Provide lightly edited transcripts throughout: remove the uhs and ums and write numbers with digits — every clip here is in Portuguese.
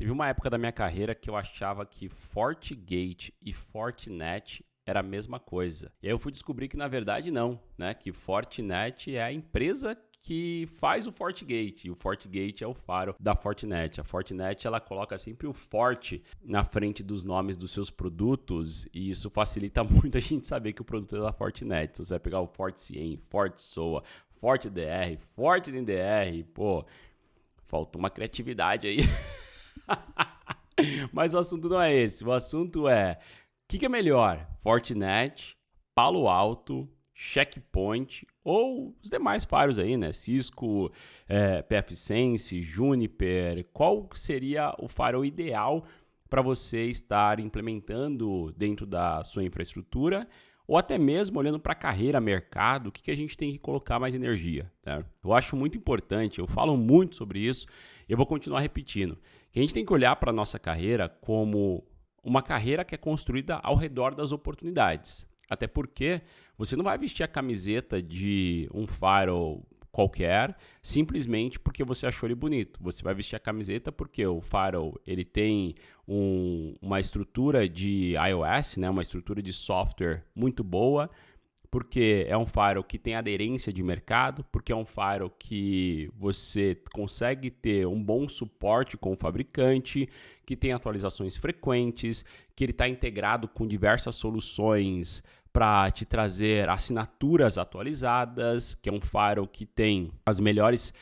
Teve uma época da minha carreira que eu achava que FortiGate e Fortinet era a mesma coisa. E aí eu fui descobrir que na verdade não, né? Que Fortinet é a empresa que faz o FortiGate, e o FortiGate é o faro da Fortinet. A Fortinet, ela coloca sempre o Forte na frente dos nomes dos seus produtos, e isso facilita muito a gente saber que o produto é da Fortinet. Então, você vai pegar o FortiCIEM, FortiSOA, FortiDR, FortiNDR, pô, faltou uma criatividade aí. Mas o assunto não é esse, o assunto é o que é melhor, Fortinet, Palo Alto, Checkpoint ou os demais firewalls aí, né? Cisco, pfSense, Juniper. Qual seria o firewall ideal para você estar implementando dentro da sua infraestrutura? Ou até mesmo olhando para a carreira, mercado, o que a gente tem que colocar mais energia, né? Eu acho muito importante, eu falo muito sobre isso e eu vou continuar repetindo, que a gente tem que olhar para a nossa carreira como uma carreira que é construída ao redor das oportunidades. Até porque você não vai vestir a camiseta de um firewall qualquer simplesmente porque você achou ele bonito. Você vai vestir a camiseta porque o firewall ele tem uma estrutura de iOS, né, uma estrutura de software muito boa, porque é um firewall que tem aderência de mercado, porque é um firewall que você consegue ter um bom suporte com o fabricante, que tem atualizações frequentes, que ele está integrado com diversas soluções para te trazer assinaturas atualizadas, que é um firewall que tem as melhores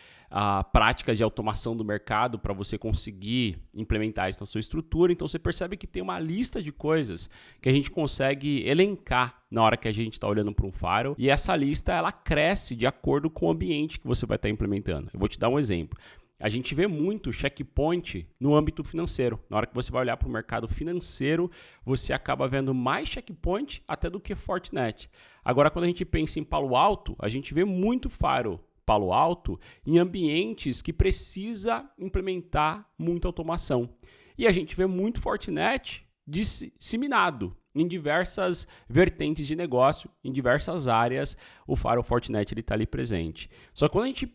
práticas de automação do mercado para você conseguir implementar isso na sua estrutura. Então você percebe que tem uma lista de coisas que a gente consegue elencar na hora que a gente está olhando para um firewall, e essa lista ela cresce de acordo com o ambiente que você vai estar implementando. Eu vou te dar um exemplo. A gente vê muito checkpoint no âmbito financeiro. Na hora que você vai olhar para o mercado financeiro, você acaba vendo mais checkpoint até do que Fortinet. Agora, quando a gente pensa em Palo Alto, a gente vê muito firewall Palo Alto em ambientes que precisa implementar muita automação. E a gente vê muito Fortinet disseminado em diversas vertentes de negócio, em diversas áreas, o firewall Fortinet está ali presente. Só que quando a gente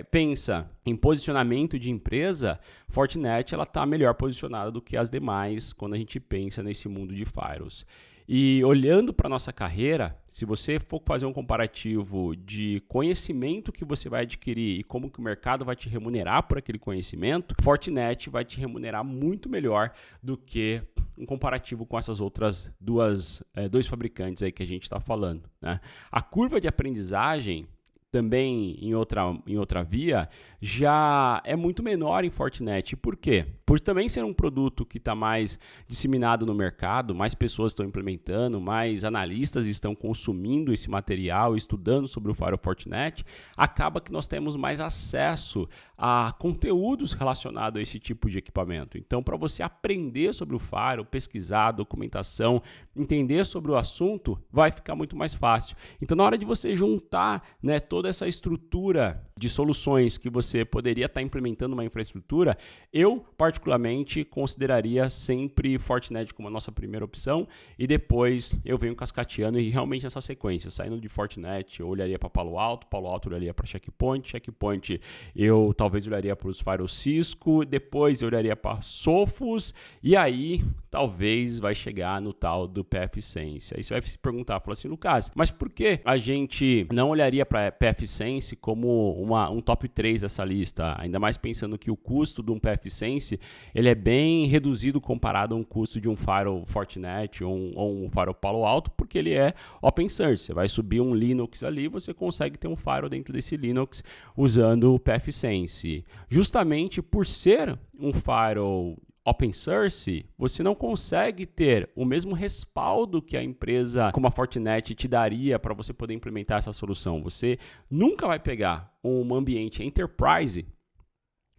pensa em posicionamento de empresa, Fortinet está melhor posicionada do que as demais quando a gente pensa nesse mundo de firewalls. E olhando para a nossa carreira, se você for fazer um comparativo de conhecimento que você vai adquirir e como que o mercado vai te remunerar por aquele conhecimento, Fortinet vai te remunerar muito melhor do que um comparativo com essas outras dois fabricantes aí que a gente está falando, né? A curva de aprendizagem também em outra via, já é muito menor em Fortinet. Por quê? Por também ser um produto que está mais disseminado no mercado, mais pessoas estão implementando, mais analistas estão consumindo esse material, estudando sobre o firewall Fortinet, acaba que nós temos mais acesso a conteúdos relacionados a esse tipo de equipamento. Então, para você aprender sobre o firewall, pesquisar, documentação, entender sobre o assunto, vai ficar muito mais fácil. Então, na hora de você juntar, né, toda essa estrutura de soluções que você poderia estar implementando numa infraestrutura, eu particularmente consideraria sempre Fortinet como a nossa primeira opção e depois eu venho cascateando e realmente nessa sequência, saindo de Fortinet, eu olharia para Palo Alto eu olharia para Checkpoint eu talvez olharia para os firewalls Cisco, depois eu olharia para Sophos e aí talvez vai chegar no tal do pfSense. Aí você vai se perguntar, fala assim, Lucas, mas por que a gente não olharia para pfSense como um top 3 dessa lista? Ainda mais pensando que o custo de um pfSense ele é bem reduzido comparado a um custo de um firewall Fortinet ou um firewall Palo Alto, porque ele é open source. Você vai subir um Linux ali, você consegue ter um firewall dentro desse Linux usando o pfSense. Justamente por ser um firewall open source, você não consegue ter o mesmo respaldo que a empresa como a Fortinet te daria para você poder implementar essa solução. Você nunca vai pegar um ambiente enterprise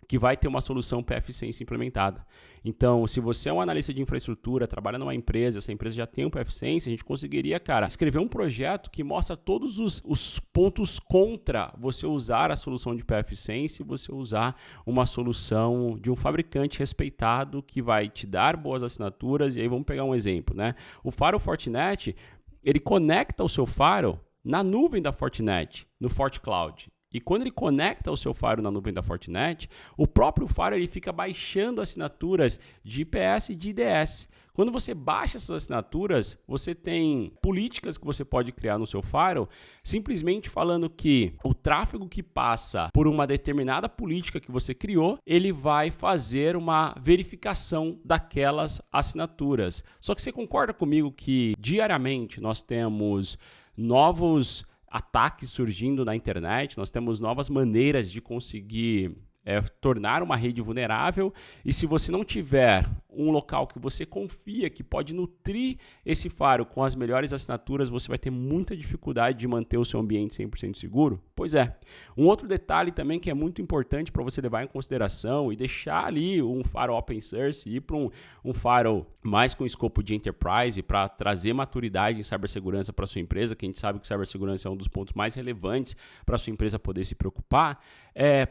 que vai ter uma solução pfSense implementada. Então, se você é um analista de infraestrutura, trabalha numa empresa, essa empresa já tem um pfSense, a gente conseguiria, escrever um projeto que mostra todos os pontos contra você usar a solução de pfSense e você usar uma solução de um fabricante respeitado que vai te dar boas assinaturas. E aí vamos pegar um exemplo, né? O firewall Fortinet, ele conecta o seu firewall na nuvem da Fortinet, no FortiCloud. E quando ele conecta o seu Firewall na nuvem da Fortinet, o próprio Firewall ele fica baixando assinaturas de IPS e de IDS. Quando você baixa essas assinaturas, você tem políticas que você pode criar no seu firewall, simplesmente falando que o tráfego que passa por uma determinada política que você criou, ele vai fazer uma verificação daquelas assinaturas. Só que você concorda comigo que diariamente nós temos novos ataques surgindo na internet, nós temos novas maneiras de conseguir tornar uma rede vulnerável, e se você não tiver um local que você confia que pode nutrir esse firewall com as melhores assinaturas, você vai ter muita dificuldade de manter o seu ambiente 100% seguro? Pois é. Um outro detalhe também que é muito importante para você levar em consideração e deixar ali um firewall open source e ir para um firewall mais com escopo de enterprise para trazer maturidade em cibersegurança para sua empresa, que a gente sabe que cibersegurança é um dos pontos mais relevantes para sua empresa poder se preocupar,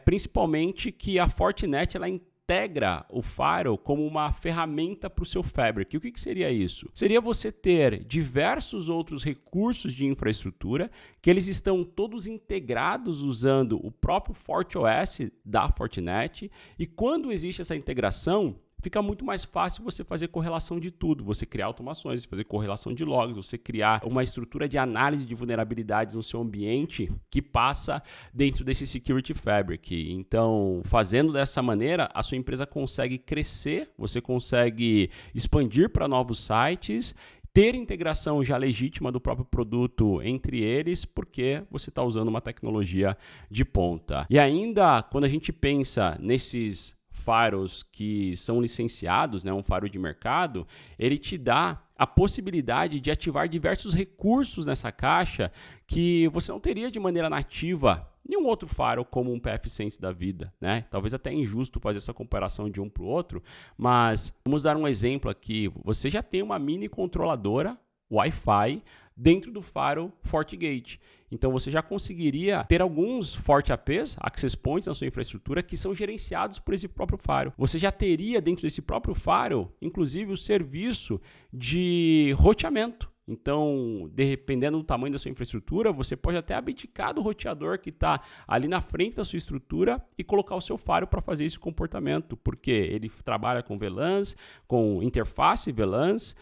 principalmente que a Fortinet ela integra o firewall como uma ferramenta para o seu Fabric. E o que seria isso? Seria você ter diversos outros recursos de infraestrutura que eles estão todos integrados usando o próprio FortiOS da Fortinet, e quando existe essa integração, fica muito mais fácil você fazer correlação de tudo, você criar automações, fazer correlação de logs, você criar uma estrutura de análise de vulnerabilidades no seu ambiente que passa dentro desse Security Fabric. Então, fazendo dessa maneira, a sua empresa consegue crescer, você consegue expandir para novos sites, ter integração já legítima do próprio produto entre eles, porque você está usando uma tecnologia de ponta. E ainda, quando a gente pensa nesses firewalls que são licenciados, né, um firewall de mercado, ele te dá a possibilidade de ativar diversos recursos nessa caixa que você não teria de maneira nativa nenhum outro firewall como um pfSense da vida, né? Talvez até injusto fazer essa comparação de um para o outro, mas vamos dar um exemplo aqui. Você já tem uma mini controladora Wi-Fi dentro do firewall FortiGate. Então você já conseguiria ter alguns FortiAPs, Access Points na sua infraestrutura que são gerenciados por esse próprio firewall. Você já teria dentro desse próprio firewall, inclusive, o serviço de roteamento. Então, dependendo do tamanho da sua infraestrutura, você pode até abdicar do roteador que está ali na frente da sua estrutura e colocar o seu firewall para fazer esse comportamento, porque ele trabalha com VLANs, com interface VLANs,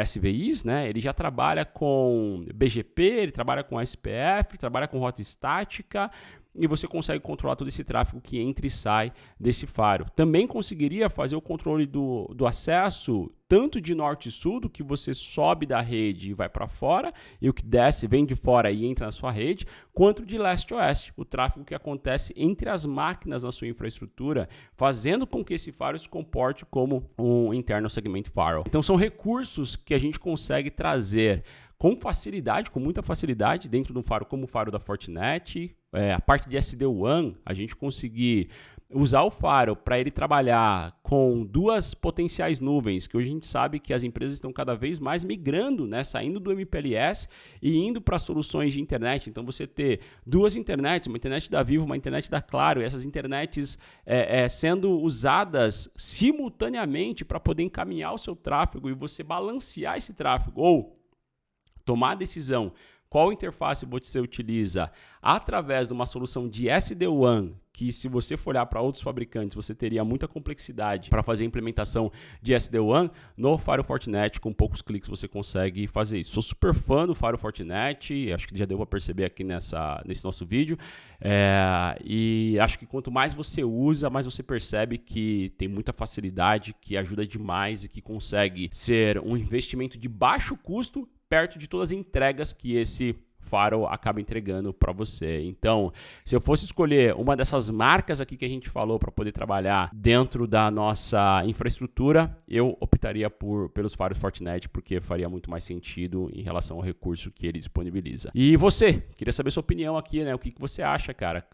SVIs, né? Ele já trabalha com BGP, ele trabalha com SPF, trabalha com rota estática, e você consegue controlar todo esse tráfego que entra e sai desse firewall. Também conseguiria fazer o controle do acesso tanto de norte e sul, do que você sobe da rede e vai para fora, e o que desce, vem de fora e entra na sua rede, quanto de leste a oeste, o tráfego que acontece entre as máquinas na sua infraestrutura, fazendo com que esse firewall se comporte como um internal segment firewall. Então são recursos que a gente consegue trazer com facilidade, com muita facilidade, dentro de um firewall como o firewall da Fortinet. A parte de SD-WAN, a gente conseguir usar o firewall para ele trabalhar com duas potenciais nuvens, que hoje a gente sabe que as empresas estão cada vez mais migrando, né, saindo do MPLS e indo para soluções de internet. Então você ter duas internets, uma internet da Vivo, uma internet da Claro, e essas internets sendo usadas simultaneamente para poder encaminhar o seu tráfego e você balancear esse tráfego, ou tomar a decisão qual interface você utiliza através de uma solução de SD-WAN, que se você for olhar para outros fabricantes, você teria muita complexidade para fazer a implementação de SD-WAN. No Firewall Fortinet, com poucos cliques, você consegue fazer isso. Sou super fã do Firewall Fortinet, acho que já deu para perceber aqui nesse nosso vídeo. E acho que quanto mais você usa, mais você percebe que tem muita facilidade, que ajuda demais e que consegue ser um investimento de baixo custo perto de todas as entregas que esse firewall acaba entregando para você. Então, se eu fosse escolher uma dessas marcas aqui que a gente falou para poder trabalhar dentro da nossa infraestrutura, eu optaria pelos firewalls Fortinet, porque faria muito mais sentido em relação ao recurso que ele disponibiliza. E você? Queria saber sua opinião aqui, né? O que você acha, cara?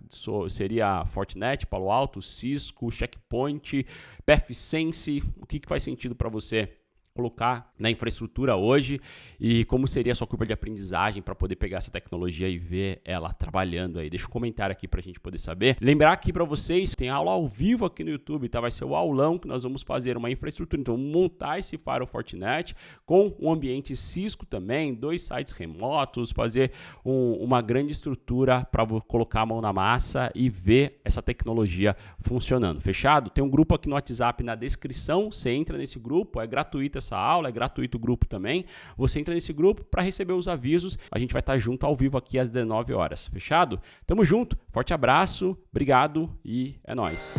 Seria Fortinet, Palo Alto, Cisco, Checkpoint, pfSense? O que faz sentido para você? colocar na infraestrutura hoje e como seria a sua curva de aprendizagem para poder pegar essa tecnologia e ver ela trabalhando aí. Deixa um comentário aqui para a gente poder saber. Lembrar aqui para vocês, tem aula ao vivo aqui no YouTube, tá? Vai ser o aulão que nós vamos fazer uma infraestrutura. Então, montar esse Firewall Fortinet com um ambiente Cisco também, 2 sites remotos, fazer uma grande estrutura para colocar a mão na massa e ver essa tecnologia funcionando. Fechado? Tem um grupo aqui no WhatsApp na descrição, você entra nesse grupo, é gratuita essa aula, é gratuito o grupo também. Você entra nesse grupo para receber os avisos, a gente vai estar junto ao vivo aqui às 19 horas. Fechado? Tamo junto, forte abraço, obrigado e é nóis.